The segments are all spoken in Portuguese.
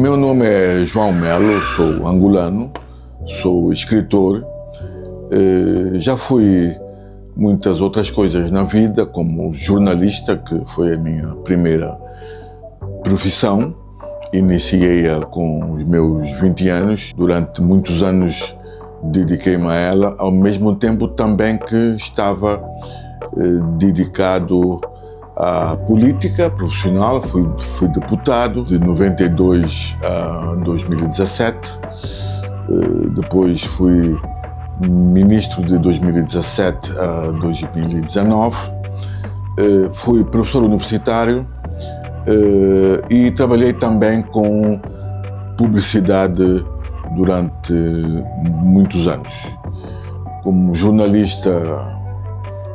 Meu nome é João Melo, sou angolano, sou escritor. Já fui muitas outras coisas na vida, como jornalista, que foi a minha primeira profissão. Iniciei-a com os meus 20 anos. Durante muitos anos dediquei-me a ela, ao mesmo tempo também que estava dedicado à política profissional. Fui deputado de 92 a 2017. Depois fui ministro de 2017 a 2019. Fui professor universitário e trabalhei também com publicidade durante muitos anos. Como jornalista,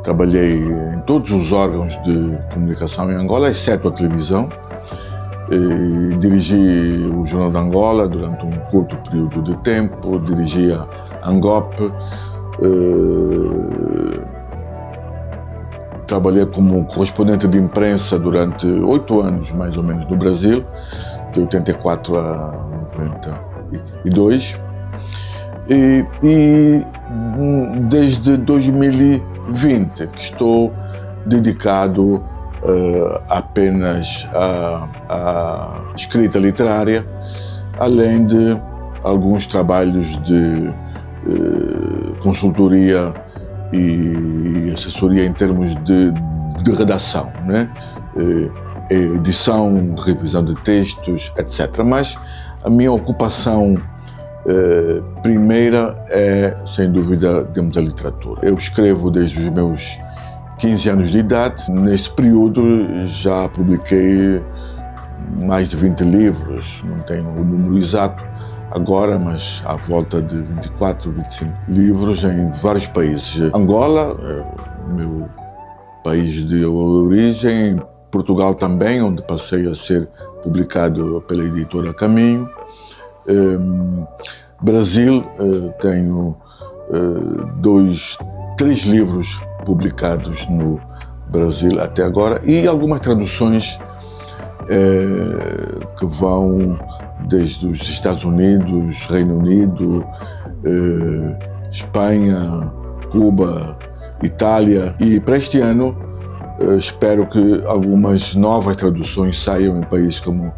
trabalhei em todos os órgãos de comunicação em Angola, exceto a televisão. Dirigi o Jornal de Angola durante um curto período de tempo, dirigi a Angop. Trabalhei como correspondente de imprensa durante 8 anos, mais ou menos, no Brasil, de 84 a 92. E desde 2020 que estou dedicado apenas à escrita literária, além de alguns trabalhos de consultoria e assessoria em termos de redação, né? Edição, revisão de textos, etc. Mas a minha ocupação primeira é, sem dúvida, dentro da literatura. Eu escrevo desde os meus 15 anos de idade. Nesse período já publiquei mais de 20 livros, não tenho o número exato agora, mas à volta de 24, 25 livros em vários países. Angola, meu país de origem, Portugal também, onde passei a ser publicado pela editora Caminho. Brasil, tenho 3 livros publicados no Brasil até agora e algumas traduções que vão desde os Estados Unidos, Reino Unido, Espanha, Cuba, Itália. E para este ano espero que algumas novas traduções saiam em países como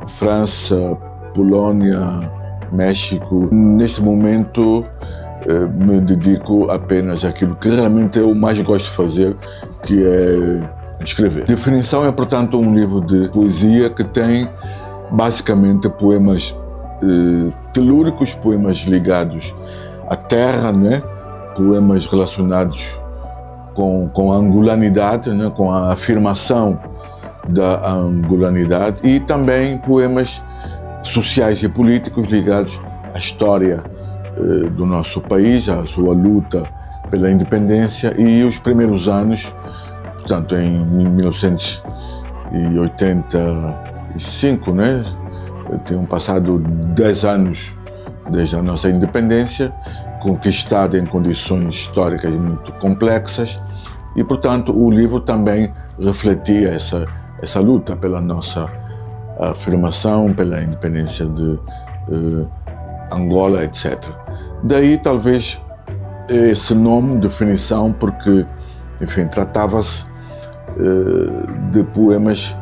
França, Polônia, México. Neste momento me dedico apenas àquilo que realmente eu mais gosto de fazer, que é escrever. Definição é, portanto, um livro de poesia que tem basicamente poemas telúricos, poemas ligados à terra, né? Poemas relacionados com a angolanidade, né? Com a afirmação da angolanidade, e também poemas sociais e políticos ligados à história do nosso país, à sua luta pela independência e os primeiros anos, portanto, em 1985, né? Tinham passado 10 anos desde a nossa independência, conquistada em condições históricas muito complexas, e, portanto, o livro também refletia essa luta pela nossa afirmação, pela independência de Angola, etc. Daí, talvez, esse nome, definição, porque, enfim, tratava-se de poemas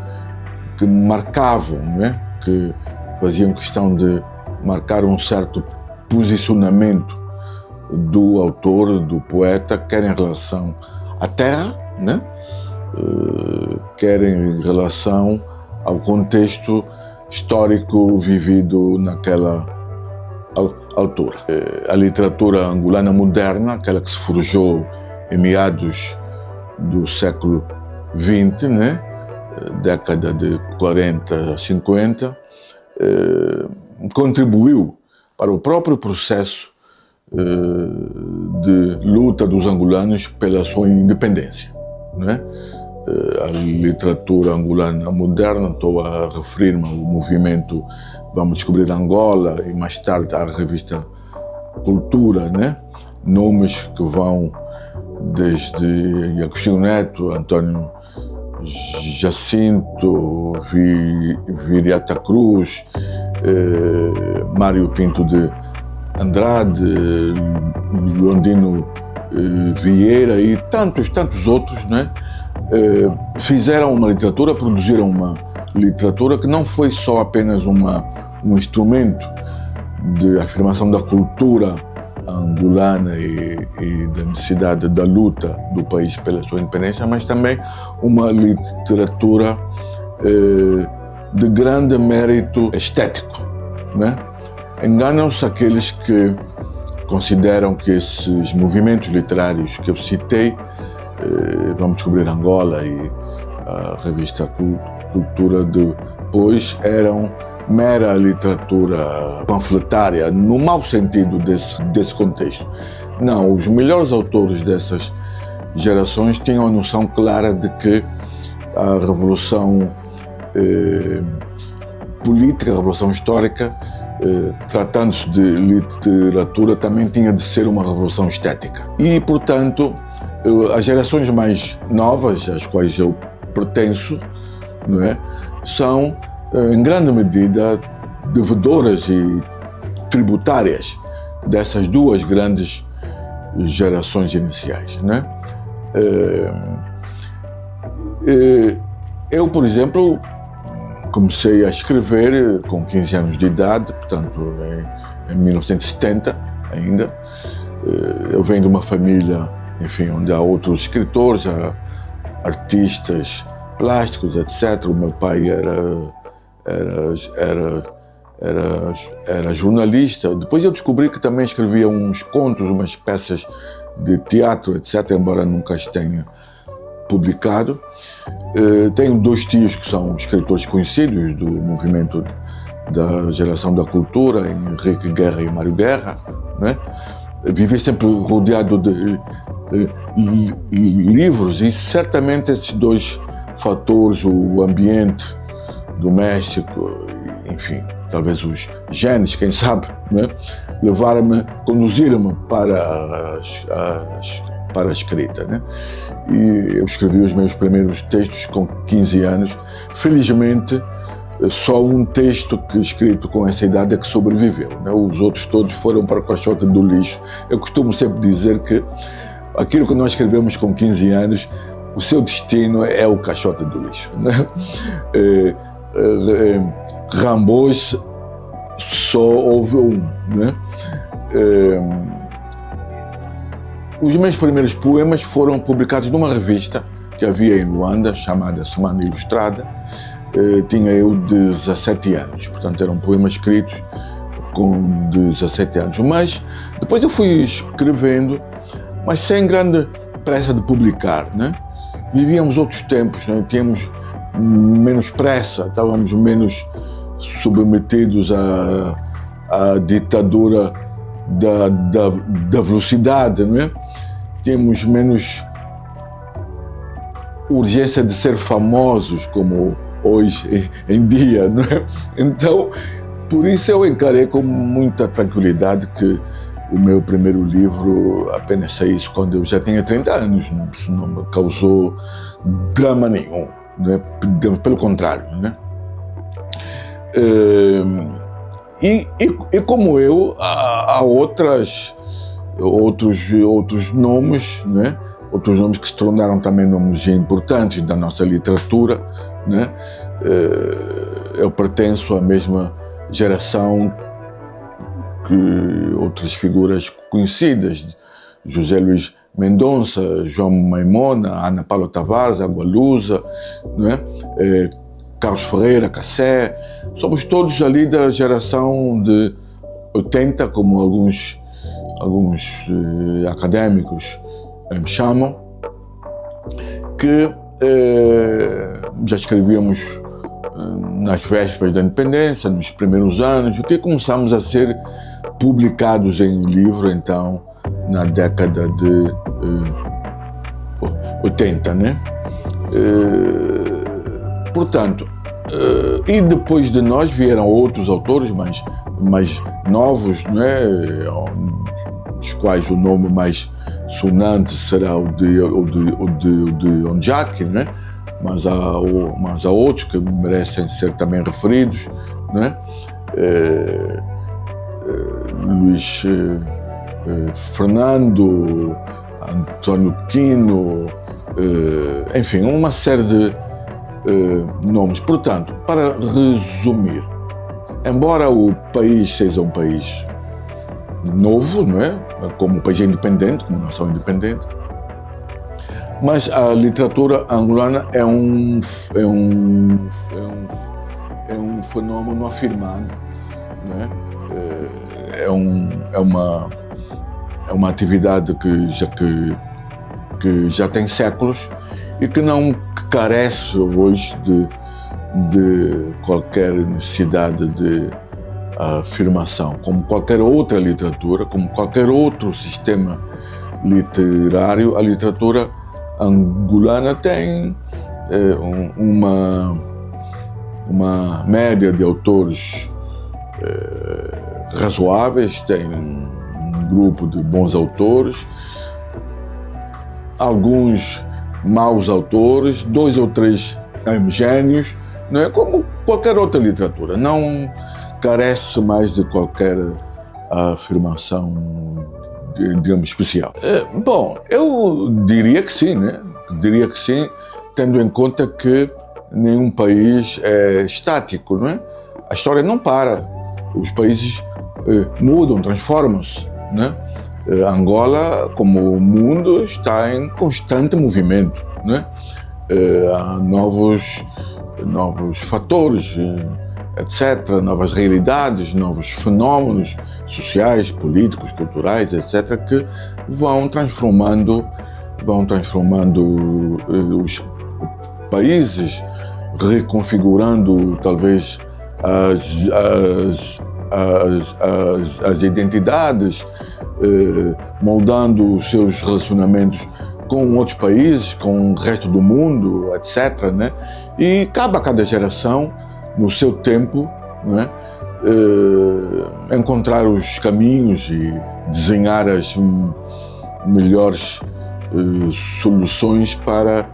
que marcavam, né? Que faziam questão de marcar um certo posicionamento do autor, do poeta, quer em relação à terra, né? Quer em relação ao contexto histórico vivido naquela altura. A literatura angolana moderna, aquela que se forjou em meados do século XX, né? Década de 40, 50, contribuiu para o próprio processo de luta dos angolanos pela sua independência, né? A literatura angolana moderna, estou a referir-me ao movimento Vamos Descobrir Angola e mais tarde à revista Cultura, né? Nomes que vão desde Agostinho Neto, António Jacinto, Viriata Cruz, Mário Pinto de Andrade, Londino Vieira e tantos outros, né? Fizeram uma literatura, produziram uma literatura que não foi só apenas um instrumento de afirmação da cultura angolana e da necessidade da luta do país pela sua independência, mas também uma literatura de grande mérito estético, né? Enganam-se aqueles que consideram que esses movimentos literários que eu citei, Vamos Descobrir Angola e a revista Cultura depois, eram mera literatura panfletária, no mau sentido desse contexto. Não, os melhores autores dessas gerações tinham a noção clara de que a revolução política, a revolução histórica, tratando-se de literatura, também tinha de ser uma revolução estética. E, portanto, as gerações mais novas, às quais eu pertenço, não é, são, em grande medida, devedoras e tributárias dessas duas grandes gerações iniciais, né? Eu, por exemplo, comecei a escrever com 15 anos de idade, portanto, em 1970 ainda. Eu venho de uma família, enfim, onde há outros escritores, há artistas plásticos, etc. O meu pai era jornalista. Depois eu descobri que também escrevia uns contos, umas peças de teatro, etc., embora nunca as tenha publicado. Tenho dois tios que são escritores conhecidos do movimento da geração da cultura, Henrique Guerra e Mário Guerra, né? Vivi sempre rodeado de livros, e certamente esses dois fatores, o ambiente doméstico, enfim, talvez os genes, quem sabe, né? Levaram-me, conduziram-me para a escrita, né? E eu escrevi os meus primeiros textos com 15 anos. Felizmente, só um texto escrito com essa idade é que sobreviveu, né? Os outros todos foram para o caixote do lixo. Eu costumo sempre dizer que aquilo que nós escrevemos com 15 anos, o seu destino é o caixote do lixo, né? Rambos só houve um, né? Os meus primeiros poemas foram publicados numa revista que havia em Luanda, chamada Semana Ilustrada. Tinha eu 17 anos, portanto eram poemas escritos com 17 anos. Mas depois eu fui escrevendo, mas sem grande pressa de publicar, né? Vivíamos outros tempos, né? Tínhamos menos pressa, estávamos menos submetidos à ditadura da velocidade, não é? Tínhamos menos urgência de ser famosos como hoje em dia, não é? Então, por isso eu encarei com muita tranquilidade que o meu primeiro livro apenas saísse quando eu já tinha 30 anos. Isso não me causou drama nenhum, não é? Pelo contrário, né? E como eu, há outros nomes, né? Outros nomes que se tornaram também nomes importantes da nossa literatura, né? Eu pertenço à mesma geração que outras figuras conhecidas, José Luís Mendonça, João Maimona, Ana Paula Tavares, Agualusa, né? Carlos Ferreira, Cassé. Somos todos ali da geração de 80, como alguns académicos me chamam, que já escrevíamos nas vésperas da independência, nos primeiros anos, e que começamos a ser publicados em livro, então, na década de 80, né? Portanto, e depois de nós vieram outros autores mais novos, né? Dos quais o nome mais sonante será o de Ondiak, né? mas há outros que merecem ser também referidos, né? Luís Fernando, António Quino, enfim, uma série de nomes. Portanto, para resumir, embora o país seja um país novo, não é? Como um país independente, como nação independente, mas a literatura angolana é um fenômeno afirmado, não é? É uma atividade que já tem séculos e que não carece hoje de qualquer necessidade de afirmação, como qualquer outra literatura, como qualquer outro sistema literário. A literatura angolana tem uma média de autores razoáveis, tem um grupo de bons autores, alguns maus autores, 2 ou 3 gênios, não é? Como qualquer outra literatura, não carece mais de qualquer afirmação, digamos, especial. Bom, eu diria que sim, né? Diria que sim, tendo em conta que nenhum país é estático, não é? A história não para, os países mudam, transformam-se, né? Angola, como o mundo, está em constante movimento, né? Há novos fatores, etc., novas realidades, novos fenómenos sociais, políticos, culturais, etc., que vão transformando os países, reconfigurando talvez as identidades, moldando os seus relacionamentos com outros países, com o resto do mundo, etc., né? E cabe a cada geração, no seu tempo, né, encontrar os caminhos e desenhar as melhores soluções para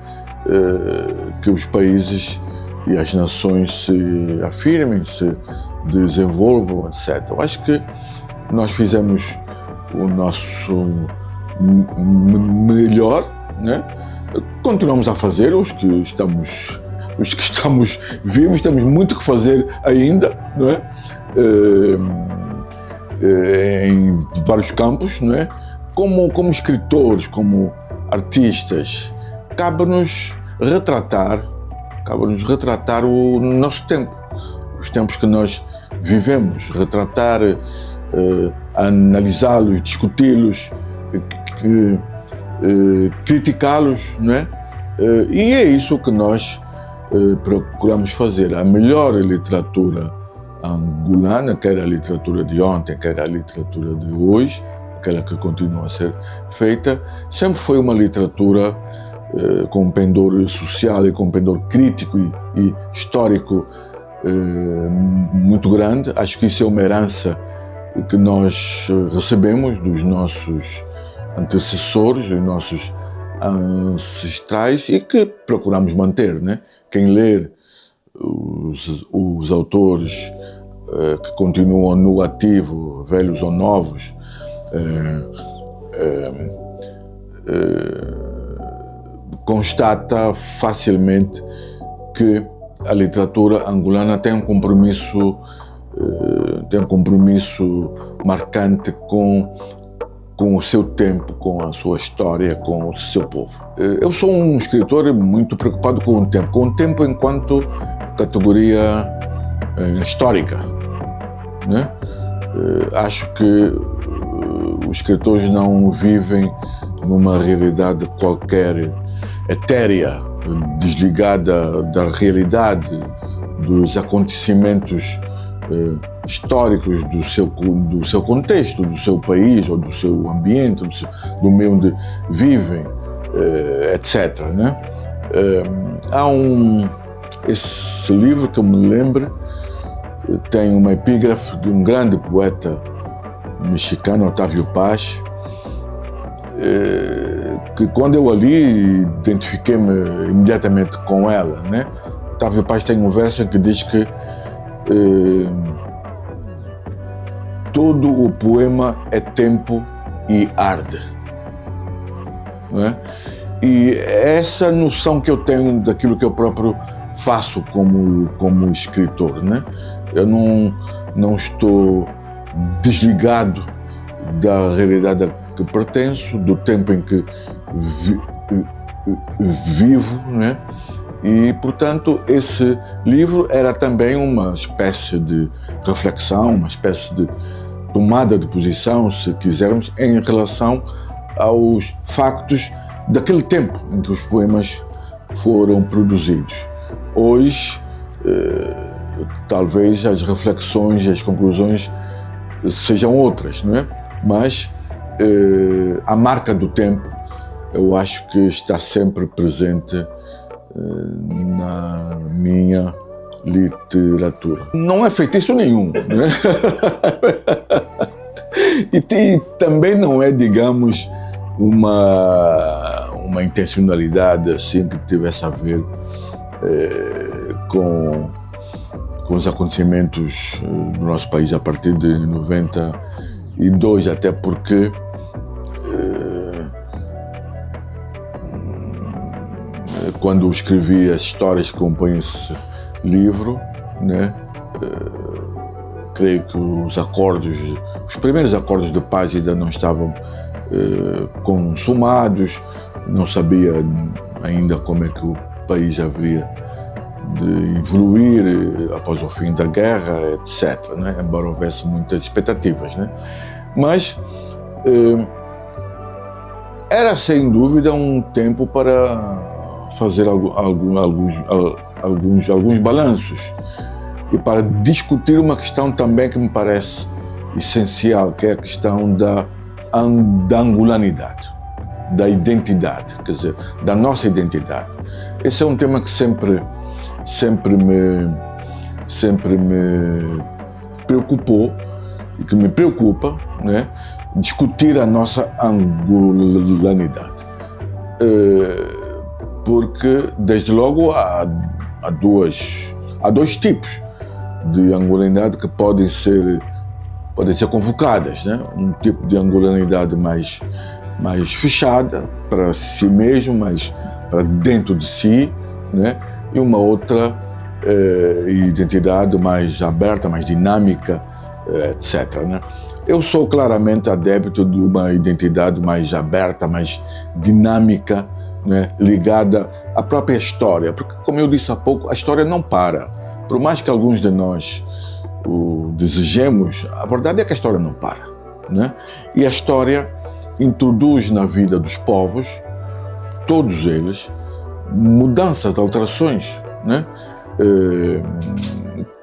que os países e as nações se afirmem, se desenvolvam, etc. Eu acho que nós fizemos o nosso melhor, né? Continuamos a fazer, os que estamos vivos, temos muito que fazer ainda, não é? Em vários campos, não é? Como escritores, como artistas, cabe-nos retratar o nosso tempo, os tempos que nós vivemos, retratar, analisá-los, discuti-los, criticá-los, não é? E é isso que nós procuramos fazer. A melhor literatura angolana, quer a literatura de ontem, quer a literatura de hoje, aquela que continua a ser feita, sempre foi uma literatura com um pendor social e com um pendor crítico e histórico muito grande. Acho que isso é uma herança que nós recebemos dos nossos antecessores, dos nossos ancestrais, e que procuramos manter, né? Quem ler os autores que continuam no ativo, velhos ou novos, constata facilmente que a literatura angolana tem um compromisso marcante com o seu tempo, com a sua história, com o seu povo. Eu sou um escritor muito preocupado com o tempo enquanto categoria histórica, né? Acho que os escritores não vivem numa realidade qualquer etérea, desligada da realidade, dos acontecimentos históricos do seu contexto, do seu país ou do seu ambiente, do meio onde vivem, etc., né? Esse livro que eu me lembro tem uma epígrafe de um grande poeta mexicano, Octavio Paz, que quando eu a li, identifiquei-me imediatamente com ela, né? Otávio Paz tem um verso que diz que todo o poema é tempo e arde, né? E essa noção que eu tenho daquilo que eu próprio faço como escritor, né? Eu não estou desligado da realidade a que pertenço, do tempo em que vivo, né? E, portanto, esse livro era também uma espécie de reflexão, uma espécie de tomada de posição, se quisermos, em relação aos factos daquele tempo em que os poemas foram produzidos. Hoje, talvez as reflexões e as conclusões sejam outras, não é? Mas a marca do tempo, eu acho que está sempre presente na minha literatura. Não é feitiço nenhum, né? E também não é, digamos, uma intencionalidade assim que tivesse a ver com os acontecimentos no nosso país a partir de 92, até porque quando escrevi as histórias que compõem esse livro, né, creio que os primeiros acordos de paz ainda não estavam consumados, não sabia ainda como é que o país haveria de evoluir após o fim da guerra, etc., né, embora houvesse muitas expectativas, né? Mas era sem dúvida um tempo para fazer alguns balanços e para discutir uma questão também que me parece essencial, que é a questão da angolanidade, da identidade, quer dizer, da nossa identidade. Esse é um tema que sempre me preocupou e que me preocupa, né? Discutir a nossa angolanidade. Porque, desde logo, há dois tipos de angolanidade que podem ser convocadas, né? Um tipo de angolanidade mais fechada para si mesmo, mais para dentro de si, né? E uma outra identidade mais aberta, mais dinâmica, etc., né? Eu sou claramente adepto de uma identidade mais aberta, mais dinâmica, né, ligada à própria história, porque, como eu disse há pouco, a história não para. Por mais que alguns de nós o desejemos, a verdade é que a história não para, né? E a história introduz na vida dos povos, todos eles, mudanças, alterações, né?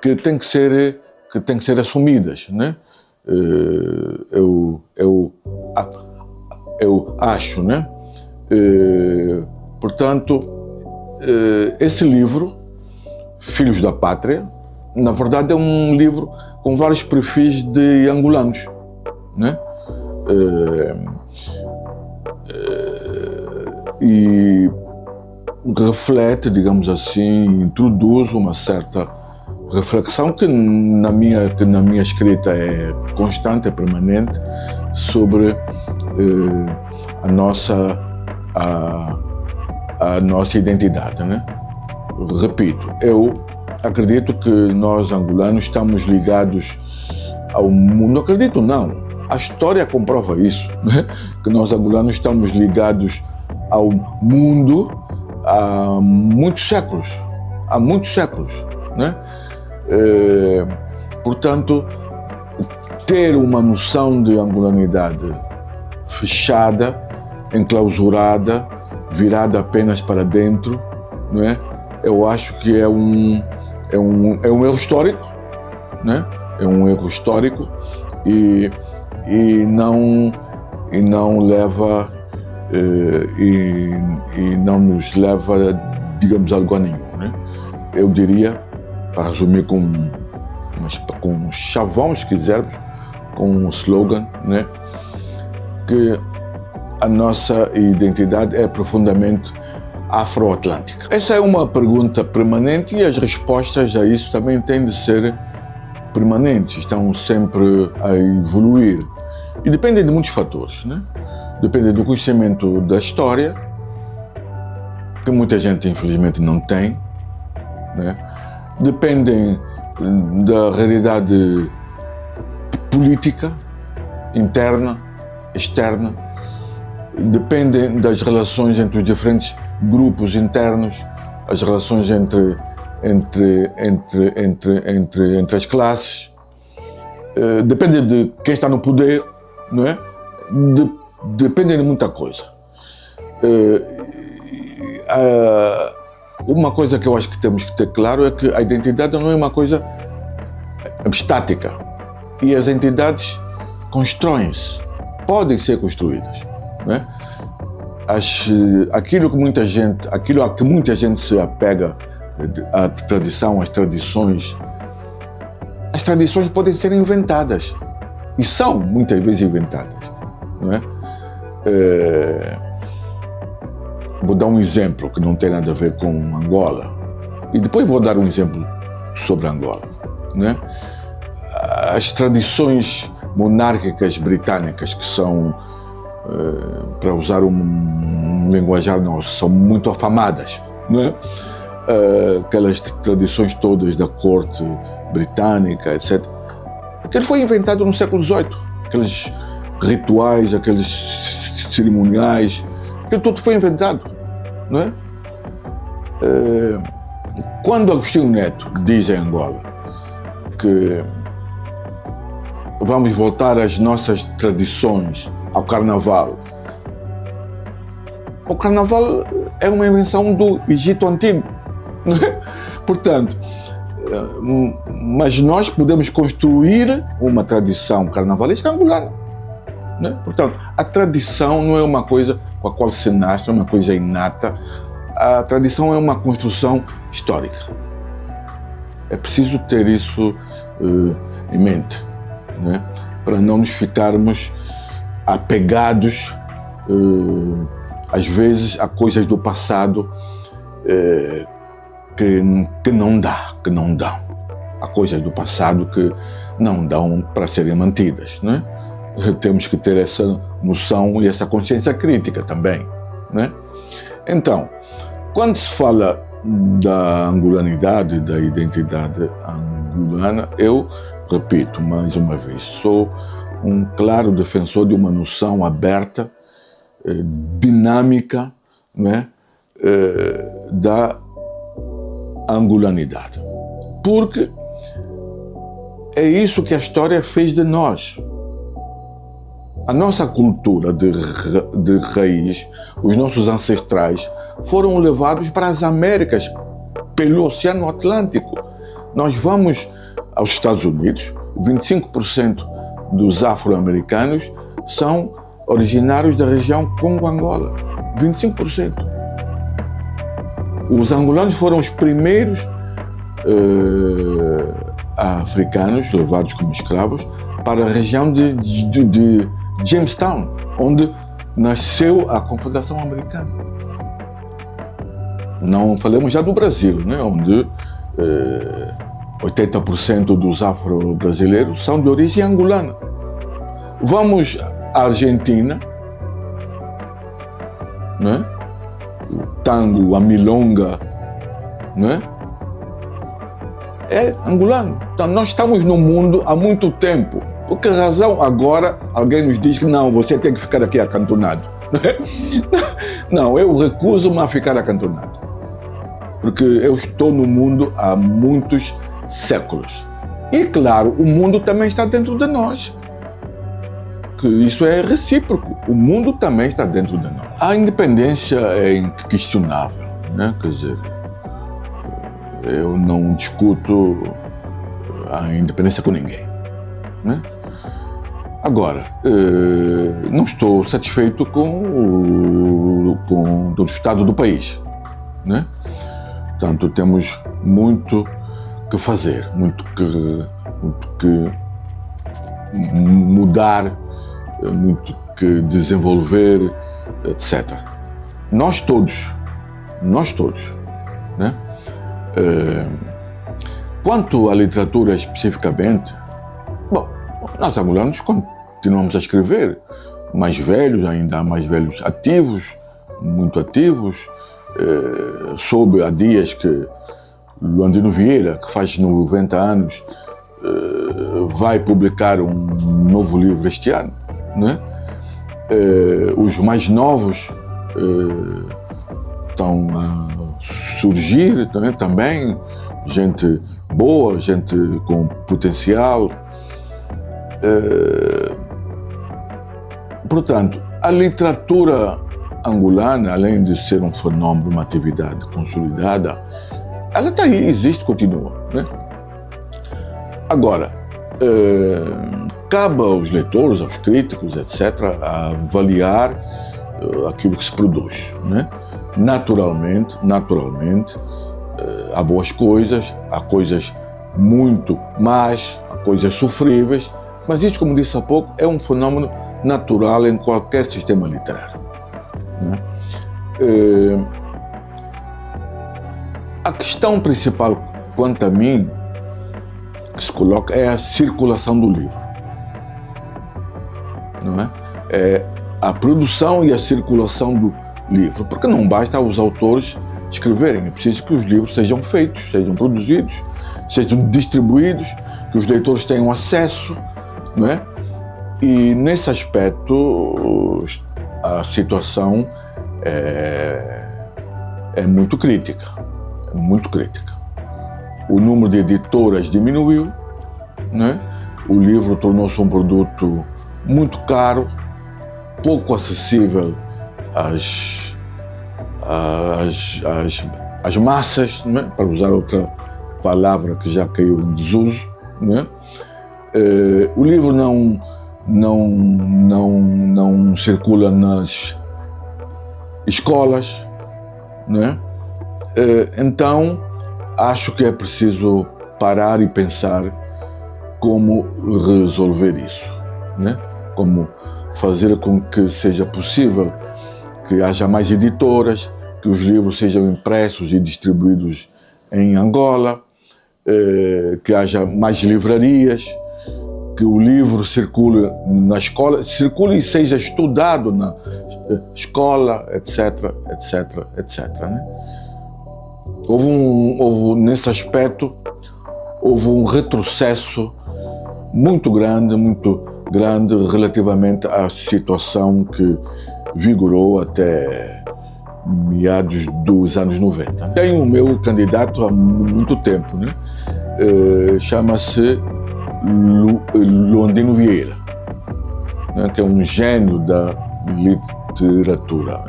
Que têm que ser assumidas, né? Eu acho, né? Portanto, esse livro, Filhos da Pátria, na verdade é um livro com vários perfis de angolanos, né? E reflete, digamos assim, introduz uma certa reflexão que na minha escrita é constante, é permanente, sobre a nossa identidade, né? Repito, eu acredito que nós angolanos estamos ligados ao mundo. Acredito não, a história comprova isso, né? Que nós angolanos estamos ligados ao mundo há muitos séculos, né? Portanto, ter uma noção de angolanidade fechada, enclausurada, virada apenas para dentro, não é? Eu acho que é um erro histórico, né? É um erro histórico e não leva e não nos leva, digamos, a lugar nenhum, né? Eu diria, para resumir com um chavão, se quisermos, com um slogan, né? Que a nossa identidade é profundamente afro-atlântica? Essa é uma pergunta permanente e as respostas a isso também têm de ser permanentes, estão sempre a evoluir. E dependem de muitos fatores, né? Depende do conhecimento da história, que muita gente infelizmente não tem, né? Dependem da realidade política, interna, externa, dependem das relações entre os diferentes grupos internos, as relações entre as classes, depende de quem está no poder, não é? Depende de muita coisa. Uma coisa que eu acho que temos que ter claro é que a identidade não é uma coisa estática e as entidades constroem-se, podem ser construídas, não é? Aquilo a que muita gente se apega, a tradição, as tradições podem ser inventadas e são muitas vezes inventadas, não é? Vou dar um exemplo que não tem nada a ver com Angola e depois vou dar um exemplo sobre Angola, né? As tradições monárquicas britânicas, que são, para usar um linguajar nosso, são muito afamadas, né? Aquelas tradições todas da corte britânica, etc. Aquilo foi inventado no século XVIII, aqueles rituais, aqueles cerimoniais, aquilo tudo foi inventado, não é? Quando Agostinho Neto diz em Angola que vamos voltar às nossas tradições, ao carnaval, o carnaval é uma invenção do Egito Antigo, não é? Portanto, mas nós podemos construir uma tradição carnavalesca angolana, não é? Portanto, a tradição não é uma coisa com a qual se nasce, não é uma coisa inata. A tradição é uma construção histórica. É preciso ter isso em mente, né? Para não nos ficarmos apegados, às vezes, a coisas do passado que não dão. Há coisas do passado que não dão para serem mantidas, né? Temos que ter essa noção e essa consciência crítica também, né? Então, quando se fala da angolanidade, da identidade angolana, eu repito mais uma vez, sou um claro defensor de uma noção aberta, dinâmica, né, da angolanidade. Porque é isso que a história fez de nós. A nossa cultura de raiz, os nossos ancestrais, foram levados para as Américas pelo Oceano Atlântico. Nós vamos aos Estados Unidos, 25% dos afro-americanos são originários da região Congo-Angola. 25%. Os angolanos foram os primeiros africanos levados como escravos para a região de Jamestown, onde nasceu a Confederação Americana. Não falamos já do Brasil, né, onde 80% dos afro-brasileiros são de origem angolana. Vamos à Argentina, né? O tango, a milonga, né? É angolano. Então, nós estamos no mundo há muito tempo. Por que razão agora alguém nos diz que não, você tem que ficar aqui acantonado? Não, eu recuso-me a ficar acantonado. Porque eu estou no mundo há muitos séculos. E, claro, o mundo também está dentro de nós. Que isso é recíproco. O mundo também está dentro de nós. A independência é inquestionável, né? Quer dizer, eu não discuto a independência com ninguém, né? Agora, não estou satisfeito com o estado do país, né? Portanto, temos muito que fazer, muito que mudar, muito que desenvolver etc. Nós todos, né? Quanto à literatura especificamente, bom, nós angolanos continuamos a escrever, mais velhos, ainda há mais velhos ativos, muito ativos. Soube há dias que Luandino Vieira, que faz 90 anos, vai publicar um novo livro este ano, né? Os mais novos estão a surgir, né? Também gente boa, gente com potencial. Portanto, a literatura angolana, além de ser um fenômeno, uma atividade consolidada, ela está aí, existe, continua, né? Agora, cabe aos leitores, aos críticos, etc., a avaliar aquilo que se produz, né? Naturalmente, há boas coisas, há coisas muito más, há coisas sofríveis, mas isso, como disse há pouco, é um fenômeno natural em qualquer sistema literário, né? A questão principal, quanto a mim, que se coloca é a circulação do livro, não é? É a produção e a circulação do livro, porque não basta os autores escreverem, é preciso que os livros sejam feitos, sejam produzidos, sejam distribuídos, que os leitores tenham acesso, não é? E nesse aspecto a situação é muito crítica, O número de editoras diminuiu, né? O livro tornou-se um produto muito caro, pouco acessível às massas, né? Para usar outra palavra que já caiu em desuso, né? O livro não circula nas escolas, né? Então, acho que é preciso parar e pensar como resolver isso, né? Como fazer com que seja possível que haja mais editoras, que os livros sejam impressos e distribuídos em Angola, que haja mais livrarias, que o livro circule na escola, circule e seja estudado na escola, etc, né? Nesse aspecto, houve um retrocesso muito grande relativamente à situação que vigorou até meados dos anos 90. Tenho o meu candidato há muito tempo, né? Chama-se Luandino Vieira, né? Que é um gênio da literatura.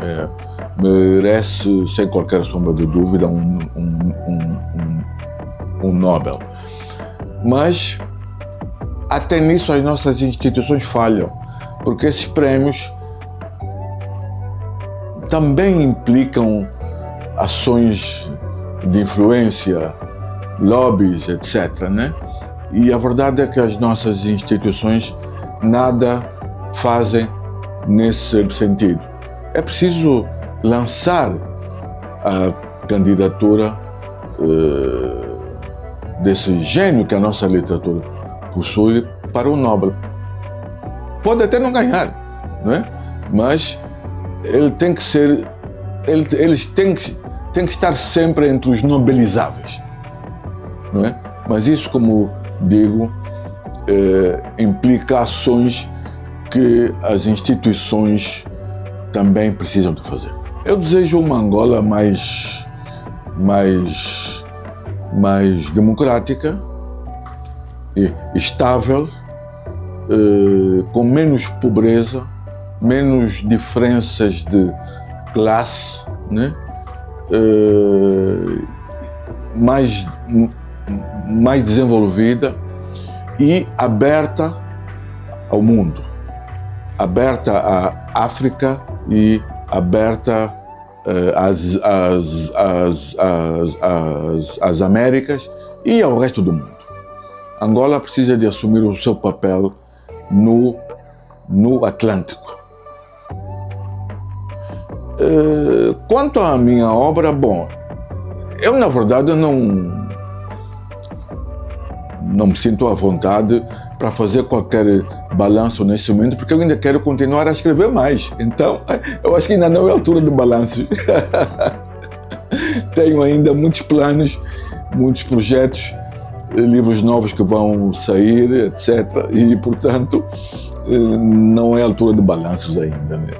Merece, sem qualquer sombra de dúvida, um Nobel. Mas até nisso as nossas instituições falham, porque esses prêmios também implicam ações de influência, lobbies, etc, né? E a verdade é que as nossas instituições nada fazem nesse sentido. É preciso lançar a candidatura desse gênio que a nossa literatura possui para o Nobel. Pode até não ganhar, não é? Mas ele tem que ser, eles têm que estar sempre entre os nobelizáveis, não é? Mas isso, como digo, implica ações que as instituições também precisam de fazer. Eu desejo uma Angola mais democrática e estável, com menos pobreza, menos diferenças de classe, né? Mais desenvolvida e aberta ao mundo, aberta à África e aberta às Américas e ao resto do mundo. Angola precisa de assumir o seu papel no Atlântico. Quanto à minha obra, bom, eu na verdade não me sinto à vontade para fazer qualquer balanço nesse momento, porque eu ainda quero continuar a escrever mais. Então, eu acho que ainda não é a altura de balanços. Tenho ainda muitos planos, muitos projetos, livros novos que vão sair, etc. E, portanto, não é a altura de balanços ainda, né?